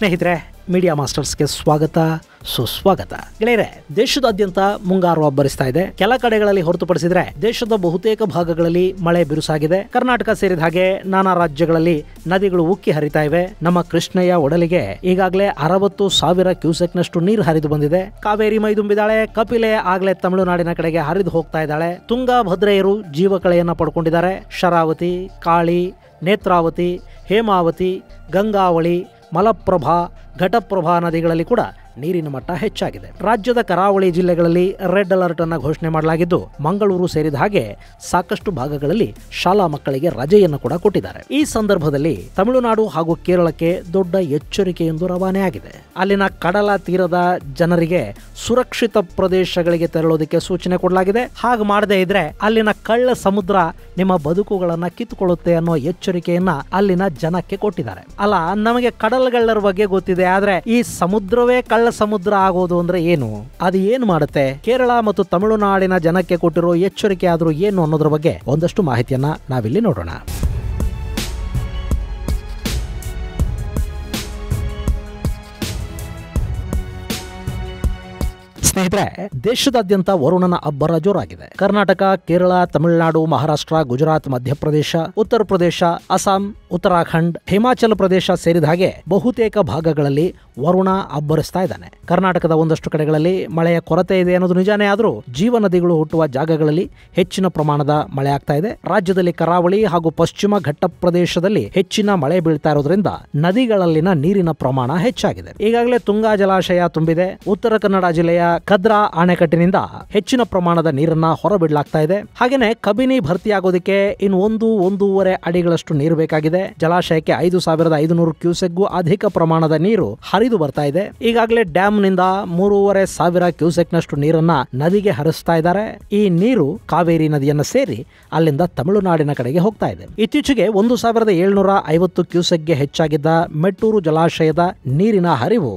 ಸ್ನೇಹಿತರೆ, ಮೀಡಿಯಾ ಮಾಸ್ಟರ್ಸ್ಗೆ ಸ್ವಾಗತ ಸುಸ್ವಾಗತ. ಗೆಳೆಯರೆ, ದೇಶದಾದ್ಯಂತ ಮುಂಗಾರು ಅಬ್ಬರಿಸ್ತಾ ಇದೆ. ಕೆಲ ಕಡೆಗಳಲ್ಲಿ ಹೊರತುಪಡಿಸಿದ್ರೆ ದೇಶದ ಬಹುತೇಕ ಭಾಗಗಳಲ್ಲಿ ಮಳೆ ಬಿರುಸಾಗಿದೆ. ಕರ್ನಾಟಕ ಸೇರಿದ ಹಾಗೆ ನಾನಾ ರಾಜ್ಯಗಳಲ್ಲಿ ನದಿಗಳು ಉಕ್ಕಿ ಹರಿತಾ ಇವೆ. ನಮ್ಮ ಕೃಷ್ಣಯ್ಯ ಒಡಲಿಗೆ ಈಗಾಗಲೇ 60,000 ಕ್ಯೂಸೆಕ್ನಷ್ಟು ನೀರು ಹರಿದು ಬಂದಿದೆ. ಕಾವೇರಿ ಮೈದುಂಬಿದಾಳೆ. ಕಪಿಲೆ ಆಗ್ಲೇ ತಮಿಳುನಾಡಿನ ಕಡೆಗೆ ಹರಿದು ಹೋಗ್ತಾ ಇದ್ದಾಳೆ. ತುಂಗಾಭದ್ರೆಯರು ಜೀವಕಳೆಯನ್ನ ಪಡ್ಕೊಂಡಿದ್ದಾರೆ. ಶರಾವತಿ, ಕಾಳಿ, ನೇತ್ರಾವತಿ, ಹೇಮಾವತಿ, ಗಂಗಾವಳಿ, ಮಲಪ್ರಭಾ, ಘಟಪ್ರಭಾ ನದಿಗಳಲ್ಲಿ ಕೂಡ ನೀರಿನ ಮಟ್ಟ ಹೆಚ್ಚಾಗಿದೆ. ರಾಜ್ಯದ ಕರಾವಳಿ ಜಿಲ್ಲೆಗಳಲ್ಲಿ ರೆಡ್ ಅಲರ್ಟ್ ಅನ್ನು ಘೋಷಣೆ ಮಾಡಲಾಗಿದ್ದು, ಮಂಗಳೂರು ಸೇರಿದ ಹಾಗೆ ಸಾಕಷ್ಟು ಭಾಗಗಳಲ್ಲಿ ಶಾಲಾ ಮಕ್ಕಳಿಗೆ ರಜೆಯನ್ನು ಕೂಡ ಕೊಟ್ಟಿದ್ದಾರೆ. ಈ ಸಂದರ್ಭದಲ್ಲಿ ತಮಿಳುನಾಡು ಹಾಗೂ ಕೇರಳಕ್ಕೆ ದೊಡ್ಡ ಎಚ್ಚರಿಕೆಯೊಂದು ರವಾನೆ ಆಗಿದೆ. ಅಲ್ಲಿನ ಕಡಲ ತೀರದ ಜನರಿಗೆ ಸುರಕ್ಷಿತ ಪ್ರದೇಶಗಳಿಗೆ ತೆರಳೋದಕ್ಕೆ ಸೂಚನೆ ಕೊಡಲಾಗಿದೆ. ಹಾಗೆ ಮಾಡದೇ ಇದ್ರೆ ಅಲ್ಲಿನ ಕಳ್ಳ ಸಮುದ್ರ ನಿಮ್ಮ ಬದುಕುಗಳನ್ನ ಕಿತ್ತುಕೊಳ್ಳುತ್ತೆ ಅನ್ನೋ ಎಚ್ಚರಿಕೆಯನ್ನ ಅಲ್ಲಿನ ಜನಕ್ಕೆ ಕೊಟ್ಟಿದ್ದಾರೆ. ಅಲ್ಲ, ನಮಗೆ ಕಡಲಗಳ್ಳರ ಬಗ್ಗೆ ಗೊತ್ತಿದೆ, ಆದ್ರೆ ಈ ಸಮುದ್ರವೇ ಕಳ್ಳ ಸಮುದ್ರ ಆಗೋದು ಅಂದ್ರೆ ಏನು? ಅದು ಏನು ಮಾಡುತ್ತೆ? ಕೇರಳ ಮತ್ತು ತಮಿಳುನಾಡಿನ ಜನಕ್ಕೆ ಕೊಟ್ಟಿರೋ ಎಚ್ಚರಿಕೆ ಆದ್ರೂ ಏನು ಅನ್ನೋದ್ರ ಬಗ್ಗೆ ಒಂದಷ್ಟು ಮಾಹಿತಿಯನ್ನ ನಾವಿಲ್ಲಿ ನೋಡೋಣ. ಸ್ನೇಹಿತರೆ, ದೇಶದಾದ್ಯಂತ ವರುಣನ ಅಬ್ಬರ ಜೋರಾಗಿದೆ. ಕರ್ನಾಟಕ, ಕೇರಳ, ತಮಿಳುನಾಡು, ಮಹಾರಾಷ್ಟ್ರ, ಗುಜರಾತ್, ಮಧ್ಯಪ್ರದೇಶ, ಉತ್ತರ ಪ್ರದೇಶ, ಅಸ್ಸಾಂ, ಉತ್ತರಾಖಂಡ್, ಹಿಮಾಚಲ ಪ್ರದೇಶ ಸೇರಿದ ಹಾಗೆ ಬಹುತೇಕ ಭಾಗಗಳಲ್ಲಿ ವರುಣ ಅಬ್ಬರಿಸ್ತಾ ಇದ್ದಾನೆ. ಕರ್ನಾಟಕದ ಒಂದಷ್ಟು ಕಡೆಗಳಲ್ಲಿ ಮಳೆಯ ಕೊರತೆ ಇದೆ ಅನ್ನೋದು ನಿಜಾನೇ, ಆದರೂ ಜೀವ ನದಿಗಳು ಹುಟ್ಟುವ ಜಾಗಗಳಲ್ಲಿ ಹೆಚ್ಚಿನ ಪ್ರಮಾಣದ ಮಳೆ ಆಗ್ತಾ ಇದೆ. ರಾಜ್ಯದಲ್ಲಿ ಕರಾವಳಿ ಹಾಗೂ ಪಶ್ಚಿಮ ಘಟ್ಟ ಪ್ರದೇಶದಲ್ಲಿ ಹೆಚ್ಚಿನ ಮಳೆ ಬೀಳ್ತಾ ಇರೋದ್ರಿಂದ ನದಿಗಳಲ್ಲಿನ ನೀರಿನ ಪ್ರಮಾಣ ಹೆಚ್ಚಾಗಿದೆ. ಈಗಾಗಲೇ ತುಂಗಾ ಜಲಾಶಯ ತುಂಬಿದೆ. ಉತ್ತರ ಕನ್ನಡ ಜಿಲ್ಲೆಯ ಕದ್ರಾ ಅಣೆಕಟ್ಟಿನಿಂದ ಹೆಚ್ಚಿನ ಪ್ರಮಾಣದ ನೀರನ್ನ ಹೊರಬಿಡಲಾಗ್ತಾ ಇದೆ. ಹಾಗೇನೆ ಕಬಿನಿ ಭರ್ತಿಯಾಗೋದಕ್ಕೆ ಇನ್ನು 1-1.5 ಅಡಿಗಳಷ್ಟು ನೀರು ಬೇಕಾಗಿದೆ. ಜಲಾಶಯಕ್ಕೆ 5,500 ಕ್ಯೂಸೆಕ್ಗೂ ಅಧಿಕ ಪ್ರಮಾಣದ ನೀರು ಹರಿದು ಬರ್ತಾ ಇದೆ. ಈಗಾಗಲೇ ಡ್ಯಾಮ್ ನಿಂದ 3,500 ಕ್ಯೂಸೆಕ್ನಷ್ಟು ನೀರನ್ನ ನದಿಗೆ ಹರಿಸ್ತಾ ಇದ್ದಾರೆ. ಈ ನೀರು ಕಾವೇರಿ ನದಿಯನ್ನ ಸೇರಿ ಅಲ್ಲಿಂದ ತಮಿಳುನಾಡಿನ ಕಡೆಗೆ ಹೋಗ್ತಾ ಇದೆ. ಇತ್ತೀಚೆಗೆ 1,750 ಕ್ಯೂಸೆಕ್ಗೆ ಹೆಚ್ಚಾಗಿದ್ದ ಮೆಟ್ಟೂರು ಜಲಾಶಯದ ನೀರಿನ ಹರಿವು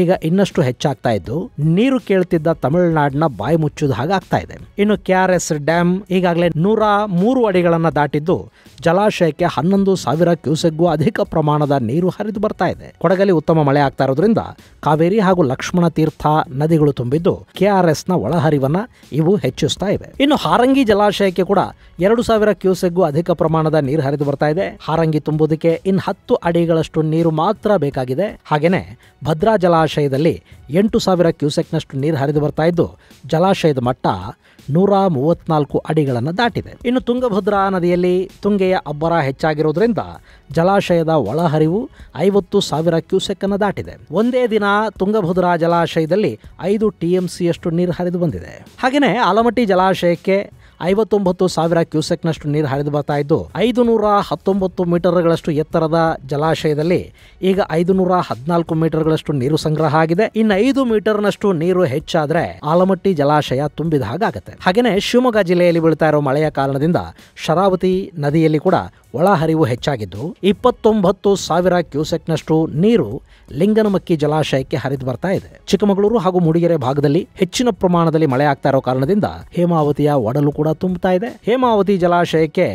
ಈಗ ಇನ್ನಷ್ಟು ಹೆಚ್ಚಾಗ್ತಾ ಇದ್ದು, ನೀರು ಕೇಳ್ತಿದ್ದ ತಮಿಳುನಾಡಿನ ಬಾಯಿ ಮುಚ್ಚುವುದು ಹಾಗಾಗ್ತಾ ಇದೆ. ಇನ್ನು KRS ಡ್ಯಾಮ್ ಈಗಾಗಲೇ 103 ಅಡಿಗಳನ್ನ ದಾಟಿದ್ದು, ಜಲಾಶಯಕ್ಕೆ 11,000 ಕ್ಯೂಸೆಕ್ಗೂ ಅಧಿಕ ಪ್ರಮಾಣದ ನೀರು ಹರಿದು ಬರ್ತಾ ಇದೆ. ಕೊಡಗಲ್ಲಿ ಉತ್ತಮ ಮಳೆ ಆಗ್ತಾ ಇರೋದ್ರಿಂದ ಕಾವೇರಿ ಹಾಗೂ ಲಕ್ಷ್ಮಣ ತೀರ್ಥ ನದಿಗಳು ತುಂಬಿದ್ದು KRS ನ ಒಳಹರಿವನ್ನ ಇವು ಹೆಚ್ಚಿಸ್ತಾ ಇವೆ. ಇನ್ನು ಹಾರಂಗಿ ಜಲಾಶಯಕ್ಕೆ ಕೂಡ 2,000 ಕ್ಯೂಸೆಕ್ಗೂ ಅಧಿಕ ಪ್ರಮಾಣದ ನೀರು ಹರಿದು ಬರ್ತಾ ಇದೆ. ಹಾರಂಗಿ ತುಂಬುವುದಕ್ಕೆ ಇನ್ನು 10 ಅಡಿಗಳಷ್ಟು ನೀರು ಮಾತ್ರ ಬೇಕಾಗಿದೆ. ಹಾಗೇನೆ ಭದ್ರಾ ಜಲಾಶಯದಲ್ಲಿ 8,000 ಕ್ಯೂಸೆಕ್ನಷ್ಟು ನೀರು ಹರಿದು ಬರ್ತಾ ಇದ್ದು, ಜಲಾಶಯದ ಮಟ್ಟ 134 ಅಡಿಗಳನ್ನು ದಾಟಿದೆ. ಇನ್ನು ತುಂಗಭದ್ರಾ ನದಿಯಲ್ಲಿ ತುಂಗೆಯ ಅಬ್ಬರ ಹೆಚ್ಚಾಗಿರೋದ್ರಿಂದ ಜಲಾಶಯದ ಒಳಹರಿವು 50,000 ಕ್ಯೂಸೆಕ್ ಅನ್ನು ದಾಟಿದೆ. ಒಂದೇ ದಿನ ತುಂಗಭದ್ರಾ ಜಲಾಶಯದಲ್ಲಿ 5 TMCಯಷ್ಟು ನೀರು ಹರಿದು ಬಂದಿದೆ. ಹಾಗೆಯೇ ಆಲಮಟ್ಟಿ ಜಲಾಶಯಕ್ಕೆ 59,000 ಕ್ಯೂಸೆಕ್ನಷ್ಟು ನೀರು ಹರಿದು ಬರ್ತಾ ಇದ್ದು, 519 ಮೀಟರ್ಗಳಷ್ಟು ಎತ್ತರದ ಜಲಾಶಯದಲ್ಲಿ ಈಗ 514 ಮೀಟರ್ಗಳಷ್ಟು ನೀರು ಸಂಗ್ರಹ ಆಗಿದೆ. ಇನ್ನು 5 ಮೀಟರ್ನಷ್ಟು ನೀರು ಹೆಚ್ಚಾದ್ರೆ ಆಲಮಟ್ಟಿ ಜಲಾಶಯ ತುಂಬಿದ ಹಾಗಾಗುತ್ತೆ. ಹಾಗೇನೆ ಶಿವಮೊಗ್ಗ ಜಿಲ್ಲೆಯಲ್ಲಿ ಬೀಳ್ತಾ ಇರೋ ಮಳೆಯ ಕಾರಣದಿಂದ ಶರಾವತಿ ನದಿಯಲ್ಲಿ ಕೂಡ ಒಳಹರಿವು ಹೆಚ್ಚಾಗಿದ್ದು, 29,000 ಕ್ಯೂಸೆಕ್ನಷ್ಟು ನೀರು ಲಿಂಗನಮಕ್ಕಿ ಜಲಾಶಯಕ್ಕೆ ಹರಿದು ಬರ್ತಾ ಇದೆ. ಚಿಕ್ಕಮಗಳೂರು ಹಾಗೂ ಮೂಡಿಗೆರೆ ಭಾಗದಲ್ಲಿ ಹೆಚ್ಚಿನ ಪ್ರಮಾಣದಲ್ಲಿ ಮಳೆ ಆಗ್ತಾ ಇರೋ ಕಾರಣದಿಂದ ಹೇಮಾವತಿಯ ಒಡಲು ಕೂಡ ತುಂಬುತ್ತಾ ಇದೆ. ಹೇಮಾವತಿ ಜಲಾಶಯಕ್ಕೆ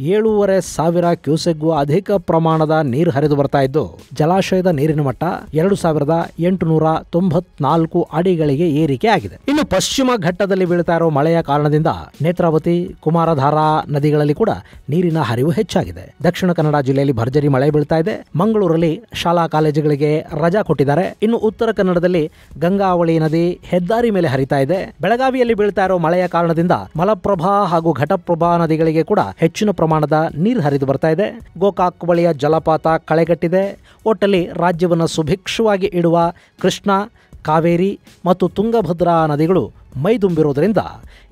7,500 ಕ್ಯೂಸೆಕ್ಗೂ ಅಧಿಕ ಪ್ರಮಾಣದ ನೀರು ಹರಿದು ಬರ್ತಾ ಇದ್ದು, ಜಲಾಶಯದ ನೀರಿನ ಮಟ್ಟ 2,894 ಅಡಿಗಳಿಗೆ ಏರಿಕೆ ಆಗಿದೆ. ಇನ್ನು ಪಶ್ಚಿಮ ಘಟ್ಟದಲ್ಲಿ ಬೀಳ್ತಾ ಇರೋ ಮಳೆಯ ಕಾರಣದಿಂದ ನೇತ್ರಾವತಿ, ಕುಮಾರಧಾರಾ ನದಿಗಳಲ್ಲಿ ಕೂಡ ನೀರಿನ ಹರಿವು ಹೆಚ್ಚಾಗಿದೆ. ದಕ್ಷಿಣ ಕನ್ನಡ ಜಿಲ್ಲೆಯಲ್ಲಿ ಭರ್ಜರಿ ಮಳೆ ಬೀಳ್ತಾ ಇದೆ. ಮಂಗಳೂರಲ್ಲಿ ಶಾಲಾ ಕಾಲೇಜುಗಳಿಗೆ ರಜಾ ಕೊಟ್ಟಿದ್ದಾರೆ. ಇನ್ನು ಉತ್ತರ ಕನ್ನಡದಲ್ಲಿ ಗಂಗಾವಳಿ ನದಿ ಹೆದ್ದಾರಿ ಮೇಲೆ ಹರಿತಾ ಇದೆ. ಬೆಳಗಾವಿಯಲ್ಲಿ ಬೀಳ್ತಾ ಇರೋ ಮಳೆಯ ಕಾರಣದಿಂದ ಮಲಪ್ರಭಾ ಹಾಗೂ ಘಟಪ್ರಭಾ ನದಿಗಳಿಗೆ ಕೂಡ ಹೆಚ್ಚಿನ ಪ್ರಮಾಣದ ನೀರು ಹರಿದು ಬರ್ತಾ ಇದೆ. ಗೋಕಾಕ್ ಬಳಿಯ ಜಲಪಾತ ಕಳೆಗಟ್ಟಿದೆ. ಒಟ್ಟಲ್ಲಿ ರಾಜ್ಯವನ್ನು ಸುಭಿಕ್ಷವಾಗಿ ಇಡುವ ಕೃಷ್ಣ, ಕಾವೇರಿ ಮತ್ತು ತುಂಗಭದ್ರಾ ನದಿಗಳು ಮೈದುಂಬಿರೋದ್ರಿಂದ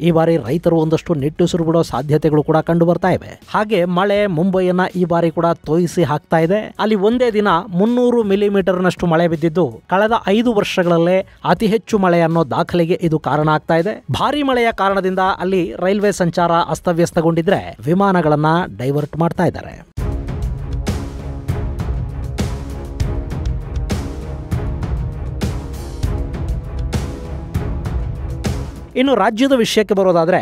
ಈ ಬಾರಿ ರೈತರು ಒಂದಷ್ಟು ನಿಟ್ಟುಸಿರು ಬಿಡೋ ಸಾಧ್ಯತೆಗಳು ಕೂಡ ಕಂಡು ಬರ್ತಾ ಇವೆ. ಹಾಗೆ ಮಳೆ ಮುಂಬೈಯನ್ನ ಈ ಬಾರಿ ಕೂಡ ತೋಯಿಸಿ ಹಾಕ್ತಾ ಇದೆ. ಅಲ್ಲಿ ಒಂದೇ ದಿನ 300 ಮಿಲಿಮೀಟರ್ನಷ್ಟು ಮಳೆ ಬಿದ್ದಿದ್ದು, ಕಳೆದ 5 ವರ್ಷಗಳಲ್ಲೇ ಅತಿ ಹೆಚ್ಚು ಮಳೆ ಅನ್ನೋ ದಾಖಲೆಗೆ ಇದು ಕಾರಣ ಆಗ್ತಾ ಇದೆ. ಭಾರಿ ಮಳೆಯ ಕಾರಣದಿಂದ ಅಲ್ಲಿ ರೈಲ್ವೆ ಸಂಚಾರ ಅಸ್ತವ್ಯಸ್ತಗೊಂಡಿದ್ರೆ ವಿಮಾನಗಳನ್ನ ಡೈವರ್ಟ್ ಮಾಡ್ತಾ ಇದ್ದಾರೆ. ಇನ್ನು ರಾಜ್ಯದ ವಿಷಯಕ್ಕೆ ಬರೋದಾದರೆ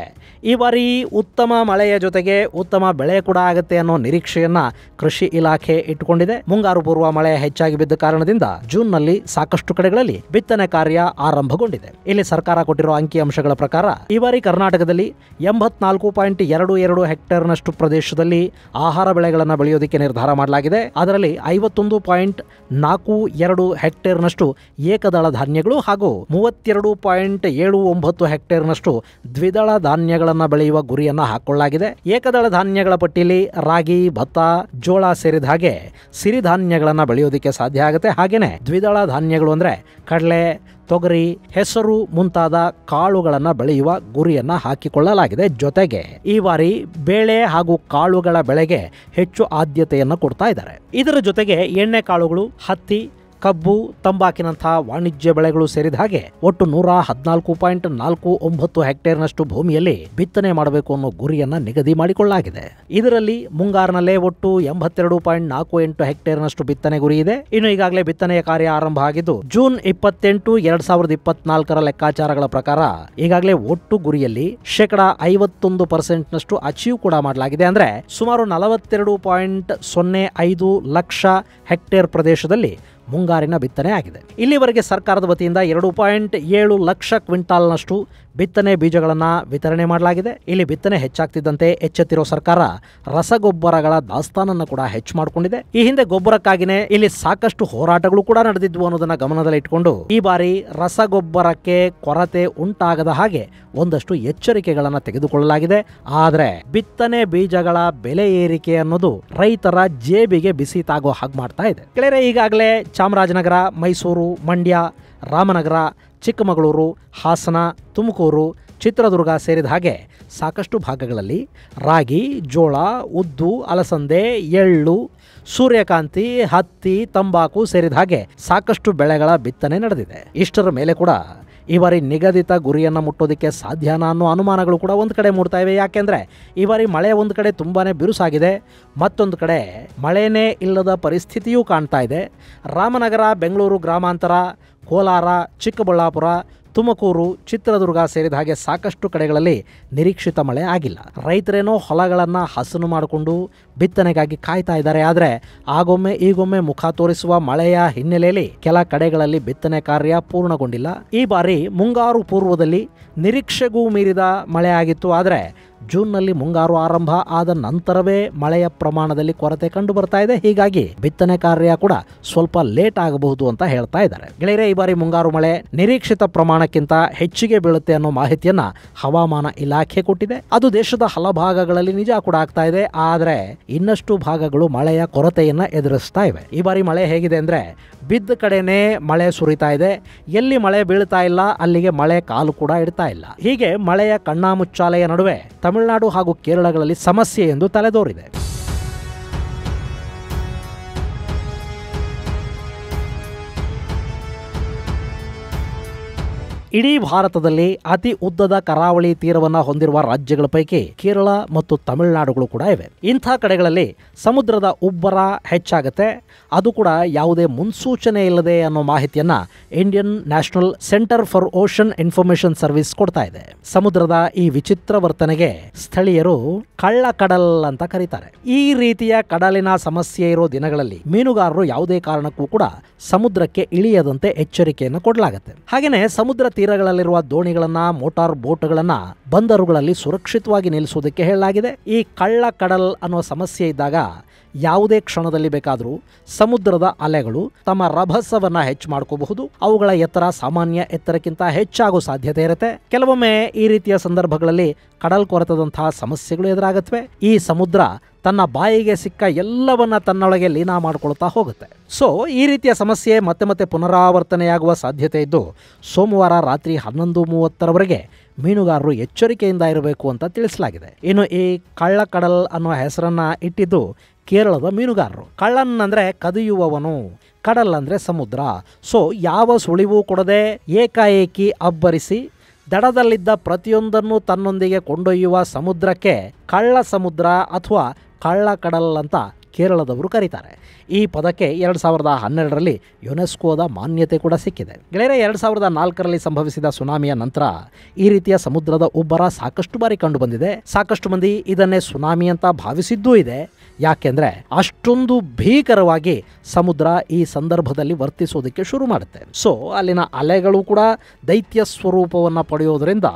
ಈ ಬಾರಿ ಉತ್ತಮ ಮಳೆಯ ಜೊತೆಗೆ ಉತ್ತಮ ಬೆಳೆ ಕೂಡ ಆಗುತ್ತೆ ಅನ್ನೋ ನಿರೀಕ್ಷೆಯನ್ನ ಕೃಷಿ ಇಲಾಖೆ ಇಟ್ಟುಕೊಂಡಿದೆ. ಮುಂಗಾರು ಪೂರ್ವ ಮಳೆ ಹೆಚ್ಚಾಗಿ ಬಿದ್ದ ಕಾರಣದಿಂದ ಜೂನ್ನಲ್ಲಿ ಸಾಕಷ್ಟು ಕಡೆಗಳಲ್ಲಿ ಬಿತ್ತನೆ ಕಾರ್ಯ ಆರಂಭಗೊಂಡಿದೆ. ಇಲ್ಲಿ ಸರ್ಕಾರ ಕೊಟ್ಟಿರುವ ಅಂಕಿಅಂಶಗಳ ಪ್ರಕಾರ ಈ ಬಾರಿ ಕರ್ನಾಟಕದಲ್ಲಿ 84.22 ಹೆಕ್ಟೇರ್ನಷ್ಟು ಪ್ರದೇಶದಲ್ಲಿ ಆಹಾರ ಬೆಳೆಗಳನ್ನು ಬೆಳೆಯೋದಕ್ಕೆ ನಿರ್ಧಾರ ಮಾಡಲಾಗಿದೆ. ಅದರಲ್ಲಿ 51.42 ಹೆಕ್ಟೇರ್ನಷ್ಟು ಏಕದಳ ಧಾನ್ಯಗಳು ಹಾಗೂ 32.79 ಹೆಕ್ಟೇರ್ನಷ್ಟು ದ್ವಿದಳ ಧಾನ್ಯಗಳನ್ನು ಬೆಳೆಯುವ ಗುರಿಯನ್ನ ಹಾಕೊಳ್ಳಲಾಗಿದೆ. ಏಕದಳ ಧಾನ್ಯಗಳ ಪಟ್ಟಿಯಲ್ಲಿ ರಾಗಿ, ಭತ್ತ, ಜೋಳ ಸೇರಿದ ಹಾಗೆ ಸಿರಿಧಾನ್ಯಗಳನ್ನು ಬೆಳೆಯೋದಕ್ಕೆ ಸಾಧ್ಯ ಆಗುತ್ತೆ. ಹಾಗೇನೆ ದ್ವಿದಳ ಧಾನ್ಯಗಳು ಅಂದ್ರೆ ಕಡಲೆ, ತೊಗರಿ, ಹೆಸರು ಮುಂತಾದ ಕಾಳುಗಳನ್ನು ಬೆಳೆಯುವ ಗುರಿಯನ್ನ ಹಾಕಿಕೊಳ್ಳಲಾಗಿದೆ. ಜೊತೆಗೆ ಈ ಬಾರಿ ಬೇಳೆ ಹಾಗೂ ಕಾಳುಗಳ ಬೆಳೆಗೆ ಹೆಚ್ಚು ಆದ್ಯತೆಯನ್ನು ಕೊಡ್ತಾ ಇದ್ದಾರೆ. ಇದರ ಜೊತೆಗೆ ಎಣ್ಣೆ ಕಾಳುಗಳು, ಹತ್ತಿ, ಕಬ್ಬು, ತಂಬಾಕಿನಂತಹ ವಾಣಿಜ್ಯ ಬೆಳೆಗಳು ಸೇರಿದ ಹಾಗೆ ಒಟ್ಟು 114.49 ಹೆಕ್ಟೇರ್ನಷ್ಟು ಭೂಮಿಯಲ್ಲಿ ಬಿತ್ತನೆ ಮಾಡಬೇಕು ಅನ್ನೋ ಗುರಿಯನ್ನ ನಿಗದಿ ಮಾಡಿಕೊಳ್ಳಲಾಗಿದೆ. ಇದರಲ್ಲಿ ಮುಂಗಾರಿನಲ್ಲೇ ಒಟ್ಟು 82.48 ಹೆಕ್ಟೇರ್ನಷ್ಟು ಬಿತ್ತನೆ ಗುರಿ ಇದೆ. ಇನ್ನು ಈಗಾಗಲೇ ಬಿತ್ತನೆಯ ಕಾರ್ಯ ಆರಂಭ ಆಗಿದ್ದು ಜೂನ್ 28, 2024 ಲೆಕ್ಕಾಚಾರಗಳ ಪ್ರಕಾರ ಈಗಾಗಲೇ ಒಟ್ಟು ಗುರಿಯಲ್ಲಿ 51% ಅಚೀವ್ ಕೂಡ ಮಾಡಲಾಗಿದೆ. ಅಂದ್ರೆ ಸುಮಾರು 42.05 ಲಕ್ಷ ಹೆಕ್ಟೇರ್ ಪ್ರದೇಶದಲ್ಲಿ ಮುಂಗಾರಿನ ಬಿತ್ತನೆ ಆಗಿದೆ. ಇಲ್ಲಿವರೆಗೆ ಸರ್ಕಾರದ ವತಿಯಿಂದ 2.7 ಲಕ್ಷ ಕ್ವಿಂಟಾಲ್ನಷ್ಟು ಬಿತ್ತನೆ ಬೀಜಗಳನ್ನು ವಿತರಣೆ ಮಾಡಲಾಗಿದೆ. ಇಲ್ಲಿ ಬಿತ್ತನೆ ಹೆಚ್ಚಾಗ್ತಿದ್ದಂತೆ ಎಚ್ಚೆತ್ತಿರೋ ಸರ್ಕಾರ ರಸಗೊಬ್ಬರಗಳ ದಾಸ್ತಾನನ್ನು ಕೂಡ ಹೆಚ್ಚು ಮಾಡಿಕೊಂಡಿದೆ. ಈ ಹಿಂದೆ ಗೊಬ್ಬರಕ್ಕಾಗಿನೇ ಇಲ್ಲಿ ಸಾಕಷ್ಟು ಹೋರಾಟಗಳು ಕೂಡ ನಡೆದಿದ್ವು ಅನ್ನೋದನ್ನ ಗಮನದಲ್ಲಿ ಇಟ್ಕೊಂಡು ಈ ಬಾರಿ ರಸಗೊಬ್ಬರಕ್ಕೆ ಕೊರತೆ ಉಂಟಾಗದ ಹಾಗೆ ಒಂದಷ್ಟು ಎಚ್ಚರಿಕೆಗಳನ್ನು ತೆಗೆದುಕೊಳ್ಳಲಾಗಿದೆ. ಆದರೆ ಬಿತ್ತನೆ ಬೀಜಗಳ ಬೆಲೆ ಏರಿಕೆ ಅನ್ನೋದು ರೈತರ ಜೇಬಿಗೆ ಬಿಸಿ ತಾಗೋ ಹಾಗೆ ಮಾಡ್ತಾ ಇದೆ. ಕೆಳಗೆ ಈಗಾಗಲೇ ಚಾಮರಾಜನಗರ, ಮೈಸೂರು, ಮಂಡ್ಯ, ರಾಮನಗರ, ಚಿಕ್ಕಮಗಳೂರು, ಹಾಸನ, ತುಮಕೂರು, ಚಿತ್ರದುರ್ಗ ಸೇರಿದ ಹಾಗೆ ಸಾಕಷ್ಟು ಭಾಗಗಳಲ್ಲಿ ರಾಗಿ, ಜೋಳ, ಉದ್ದು, ಅಲಸಂದೆ, ಎಳ್ಳು, ಸೂರ್ಯಕಾಂತಿ, ಹತ್ತಿ, ತಂಬಾಕು ಸೇರಿದ ಹಾಗೆ ಸಾಕಷ್ಟು ಬೆಳೆಗಳ ಬಿತ್ತನೆ ನಡೆದಿದೆ. ಇಷ್ಟರ ಮೇಲೆ ಕೂಡ ಈ ಬಾರಿ ನಿಗದಿತ ಗುರಿಯನ್ನು ಮುಟ್ಟೋದಕ್ಕೆ ಸಾಧ್ಯನಾ ಅನ್ನೋ ಅನುಮಾನಗಳು ಕೂಡ ಒಂದು ಕಡೆ ಮೂಡ್ತಾ ಇವೆ. ಯಾಕೆಂದರೆ ಈ ಬಾರಿ ಮಳೆ ಒಂದು ಕಡೆ ತುಂಬಾ ಬಿರುಸಾಗಿದೆ, ಮತ್ತೊಂದು ಕಡೆ ಮಳೆನೇ ಇಲ್ಲದ ಪರಿಸ್ಥಿತಿಯೂ ಕಾಣ್ತಾ ಇದೆ. ರಾಮನಗರ, ಬೆಂಗಳೂರು ಗ್ರಾಮಾಂತರ, ಕೋಲಾರ, ಚಿಕ್ಕಬಳ್ಳಾಪುರ, ತುಮಕೂರು, ಚಿತ್ರದುರ್ಗ ಸೇರಿದ ಹಾಗೆ ಸಾಕಷ್ಟು ಕಡೆಗಳಲ್ಲಿ ನಿರೀಕ್ಷಿತ ಮಳೆ ಆಗಿಲ್ಲ. ರೈತರೇನೋ ಹೊಲಗಳನ್ನು ಹಸನು ಮಾಡಿಕೊಂಡು ಬಿತ್ತನೆಗಾಗಿ ಕಾಯ್ತಾ ಇದ್ದಾರೆ. ಆದರೆ ಆಗೊಮ್ಮೆ ಈಗೊಮ್ಮೆ ಮುಖ ತೋರಿಸುವ ಮಳೆಯ ಹಿನ್ನೆಲೆಯಲ್ಲಿ ಕೆಲ ಕಡೆಗಳಲ್ಲಿ ಬಿತ್ತನೆ ಕಾರ್ಯ ಪೂರ್ಣಗೊಂಡಿಲ್ಲ. ಈ ಬಾರಿ ಮುಂಗಾರು ಪೂರ್ವದಲ್ಲಿ ನಿರೀಕ್ಷೆಗೂ ಮೀರಿದ ಮಳೆ ಆಗಿತ್ತು. ಆದರೆ ಜೂನ್ನಲ್ಲಿ ಮುಂಗಾರು ಆರಂಭ ಆದ ನಂತರವೇ ಮಳೆಯ ಪ್ರಮಾಣದಲ್ಲಿ ಕೊರತೆ ಕಂಡು ಬರ್ತಾ ಇದೆ. ಹೀಗಾಗಿ ಬಿತ್ತನೆ ಕಾರ್ಯ ಕೂಡ ಸ್ವಲ್ಪ ಲೇಟ್ ಆಗಬಹುದು ಅಂತ ಹೇಳ್ತಾ ಇದ್ದಾರೆ. ಗೆಳೆಯರೇ, ಈ ಬಾರಿ ಮುಂಗಾರು ಮಳೆ ನಿರೀಕ್ಷಿತ ಪ್ರಮಾಣಕ್ಕಿಂತ ಹೆಚ್ಚಿಗೆ ಬೀಳುತ್ತೆ ಅನ್ನೋ ಮಾಹಿತಿಯನ್ನ ಹವಾಮಾನ ಇಲಾಖೆ ಕೊಟ್ಟಿದೆ. ಅದು ದೇಶದ ಹಲ ಭಾಗಗಳಲ್ಲಿ ನಿಜ ಕೂಡ ಆಗ್ತಾ ಇದೆ. ಆದರೆ ಇನ್ನಷ್ಟು ಭಾಗಗಳು ಮಳೆಯ ಕೊರತೆಯನ್ನ ಎದುರಿಸ್ತಾ ಇವೆ. ಈ ಬಾರಿ ಮಳೆ ಹೇಗಿದೆ ಅಂದ್ರೆ ಬಿದ್ದ ಕಡೆನೇ ಮಳೆ ಸುರಿತಾ ಇದೆ, ಎಲ್ಲಿ ಮಳೆ ಬೀಳ್ತಾ ಇಲ್ಲ ಅಲ್ಲಿಗೆ ಮಳೆ ಕಾಲು ಕೂಡ ಇಡ್ತಾ ಇಲ್ಲ. ಹೀಗೆ ಮಳೆಯ ಕಣ್ಣಾಮುಚ್ಚಾಲೆಯ ನಡುವೆ ತಮಿಳುನಾಡು ಹಾಗೂ ಕೇರಳಗಳಲ್ಲಿ ಸಮಸ್ಯೆ ಎಂದು ತಲೆದೋರಿದೆ. ಇಡೀ ಭಾರತದಲ್ಲಿ ಅತಿ ಉದ್ದದ ಕರಾವಳಿ ತೀರವನ್ನು ಹೊಂದಿರುವ ರಾಜ್ಯಗಳ ಪೈಕಿ ಕೇರಳ ಮತ್ತು ತಮಿಳುನಾಡುಗಳು ಕೂಡ ಇವೆ. ಇಂಥ ಕಡೆಗಳಲ್ಲಿ ಸಮುದ್ರದ ಉಬ್ಬರ ಹೆಚ್ಚಾಗುತ್ತೆ, ಅದು ಕೂಡ ಯಾವುದೇ ಮುನ್ಸೂಚನೆ ಇಲ್ಲದೆ ಅನ್ನೋ ಮಾಹಿತಿಯನ್ನ Indian National Centre for ocean information service ಕೊಡ್ತಾ ಇದೆ. ಸಮುದ್ರದ ಈ ವಿಚಿತ್ರ ವರ್ತನೆಗೆ ಸ್ಥಳೀಯರು ಕಳ್ಳ ಕಡಲ್ ಅಂತ ಕರೀತಾರೆ. ಈ ರೀತಿಯ ಕಡಲಿನ ಸಮಸ್ಯೆ ಇರೋ ದಿನಗಳಲ್ಲಿ ಮೀನುಗಾರರು ಯಾವುದೇ ಕಾರಣಕ್ಕೂ ಕೂಡ ಸಮುದ್ರಕ್ಕೆ ಇಳಿಯದಂತೆ ಎಚ್ಚರಿಕೆಯನ್ನು ಕೊಡಲಾಗುತ್ತೆ. ಹಾಗೇನೆ ಸಮುದ್ರ ತೀರಗಳಲ್ಲಿರುವ ದೋಣಿಗಳನ್ನ, ಮೋಟಾರ್ ಬೋಟ್ಗಳನ್ನ ಬಂದರುಗಳಲ್ಲಿ ಸುರಕ್ಷಿತವಾಗಿ ನಿಲ್ಲಿಸುವುದಕ್ಕೆ ಹೇಳಲಾಗಿದೆ. ಈ ಕಳ್ಳ ಕಡಲ್ ಅನ್ನೋ ಸಮಸ್ಯೆ ಇದ್ದಾಗ ಯಾವುದೇ ಕ್ಷಣದಲ್ಲಿ ಬೇಕಾದರೂ ಸಮುದ್ರದ ಅಲೆಗಳು ತಮ್ಮ ರಭಸವನ್ನ ಹೆಚ್ಚು ಮಾಡ್ಕೋಬಹುದು. ಅವುಗಳ ಎತ್ತರ ಸಾಮಾನ್ಯ ಎತ್ತರಕ್ಕಿಂತ ಹೆಚ್ಚಾಗೋ ಸಾಧ್ಯತೆ ಇರುತ್ತೆ. ಕೆಲವೊಮ್ಮೆ ಈ ರೀತಿಯ ಸಂದರ್ಭಗಳಲ್ಲಿ ಕಡಲ್ ಕೊರೆತದಂತಹ ಸಮಸ್ಯೆಗಳು ಎದುರಾಗುತ್ತವೆ. ಈ ಸಮುದ್ರ ತನ್ನ ಬಾಯಿಗೆ ಸಿಕ್ಕ ಎಲ್ಲವನ್ನ ತನ್ನೊಳಗೆ ಲೀನ ಮಾಡಿಕೊಳ್ತಾ ಹೋಗುತ್ತೆ. ಸೊ ಈ ರೀತಿಯ ಸಮಸ್ಯೆ ಮತ್ತೆ ಮತ್ತೆ ಪುನರಾವರ್ತನೆಯಾಗುವ ಸಾಧ್ಯತೆ ಇದ್ದು ಸೋಮವಾರ ರಾತ್ರಿ 11:30 ಮೀನುಗಾರರು ಎಚ್ಚರಿಕೆಯಿಂದ ಇರಬೇಕು ಅಂತ ತಿಳಿಸಲಾಗಿದೆ. ಇನ್ನು ಈ ಕಳ್ಳ ಕಡಲ್ ಅನ್ನೋ ಹೆಸರನ್ನ ಇಟ್ಟಿದ್ದು ಕೇರಳದ ಮೀನುಗಾರರು. ಕಳ್ಳನ್ ಅಂದ್ರೆ ಕದಿಯುವವನು, ಕಡಲ್ ಅಂದ್ರೆ ಸಮುದ್ರ. ಸೊ ಯಾವ ಸುಳಿವು ಕೊಡದೆ ಏಕಾಏಕಿ ಅಬ್ಬರಿಸಿ ದಡದಲ್ಲಿದ್ದ ಪ್ರತಿಯೊಂದನ್ನು ತನ್ನೊಂದಿಗೆ ಕೊಂಡೊಯ್ಯುವ ಸಮುದ್ರಕ್ಕೆ ಕಳ್ಳ ಸಮುದ್ರ ಅಥವಾ ಕಳ್ಳ ಕಡಲ್ ಅಂತ ಕೇರಳದವರು ಕರೀತಾರೆ. ಈ ಪದಕ್ಕೆ 2012ರಲ್ಲಿ ಯುನೆಸ್ಕೋದ ಮಾನ್ಯತೆ ಕೂಡ ಸಿಕ್ಕಿದೆ. ಗೆಳೆಯರೆ, 2004ರಲ್ಲಿ ಸಂಭವಿಸಿದ ಸುನಾಮಿಯ ನಂತರ ಈ ರೀತಿಯ ಸಮುದ್ರದ ಉಬ್ಬರ ಸಾಕಷ್ಟು ಬಾರಿ ಕಂಡು ಬಂದಿದೆ. ಸಾಕಷ್ಟು ಮಂದಿ ಇದನ್ನೇ ಸುನಾಮಿ ಅಂತ ಭಾವಿಸಿದ್ದೂ ಇದೆ. ಯಾಕೆಂದ್ರೆ ಅಷ್ಟೊಂದು ಭೀಕರವಾಗಿ ಸಮುದ್ರ ಈ ಸಂದರ್ಭದಲ್ಲಿ ವರ್ತಿಸೋದಕ್ಕೆ ಶುರು ಮಾಡುತ್ತೆ. ಸೊ ಅಲ್ಲಿನ ಅಲೆಗಳು ಕೂಡ ದೈತ್ಯ ಸ್ವರೂಪವನ್ನು ಪಡೆಯೋದ್ರಿಂದ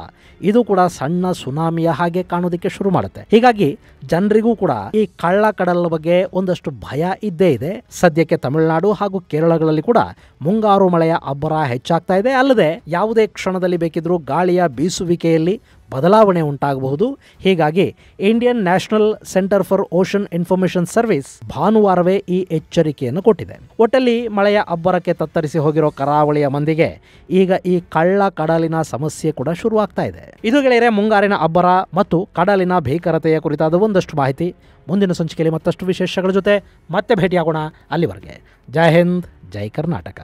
ಇದು ಕೂಡ ಸಣ್ಣ ಸುನಾಮಿಯ ಹಾಗೆ ಕಾಣೋದಕ್ಕೆ ಶುರು ಮಾಡುತ್ತೆ. ಹೀಗಾಗಿ ಜನರಿಗೂ ಕೂಡ ಈ ಕಳ್ಳ ಕಡಲ ಬಗ್ಗೆ ಒಂದಷ್ಟು ಭಯ ಇದ್ದೇ ಇದೆ. ಸದ್ಯಕ್ಕೆ ತಮಿಳುನಾಡು ಹಾಗೂ ಕೇರಳಗಳಲ್ಲಿ ಕೂಡ ಮುಂಗಾರು ಮಳೆಯ ಅಬ್ಬರ ಹೆಚ್ಚಾಗ್ತಾ ಇದೆ. ಅಲ್ಲದೆ ಯಾವುದೇ ಕ್ಷಣದಲ್ಲಿ ಬೇಕಿದ್ರೂ ಗಾಳಿಯ ಬೀಸುವಿಕೆಯಲ್ಲಿ ಬದಲಾವಣೆ ಉಂಟಾಗಬಹುದು. ಹೀಗಾಗಿ Indian National Centre for Ocean Information Service ಭಾನುವಾರವೇ ಈ ಎಚ್ಚರಿಕೆಯನ್ನು ಕೊಟ್ಟಿದೆ. ಒಟ್ಟಲ್ಲಿ ಮಳೆಯ ಅಬ್ಬರಕ್ಕೆ ತತ್ತರಿಸಿ ಹೋಗಿರೋ ಕರಾವಳಿಯ ಮಂದಿಗೆ ಈಗ ಈ ಕಳ್ಳ ಕಡಲಿನ ಸಮಸ್ಯೆ ಕೂಡ ಶುರುವಾಗ್ತಾ ಇದೆ. ಇದು ಗೆಳೆಯರೆ ಮುಂಗಾರಿನ ಅಬ್ಬರ ಮತ್ತು ಕಡಲಿನ ಭೀಕರತೆಯ ಕುರಿತಾದ ಒಂದಷ್ಟು ಮಾಹಿತಿ. ಮುಂದಿನ ಸಂಚಿಕೆಯಲ್ಲಿ ಮತ್ತಷ್ಟು ವಿಶೇಷಗಳ ಜೊತೆ ಮತ್ತೆ ಭೇಟಿಯಾಗೋಣ. ಅಲ್ಲಿವರೆಗೆ ಜೈ ಹಿಂದ್, ಜೈ ಕರ್ನಾಟಕ.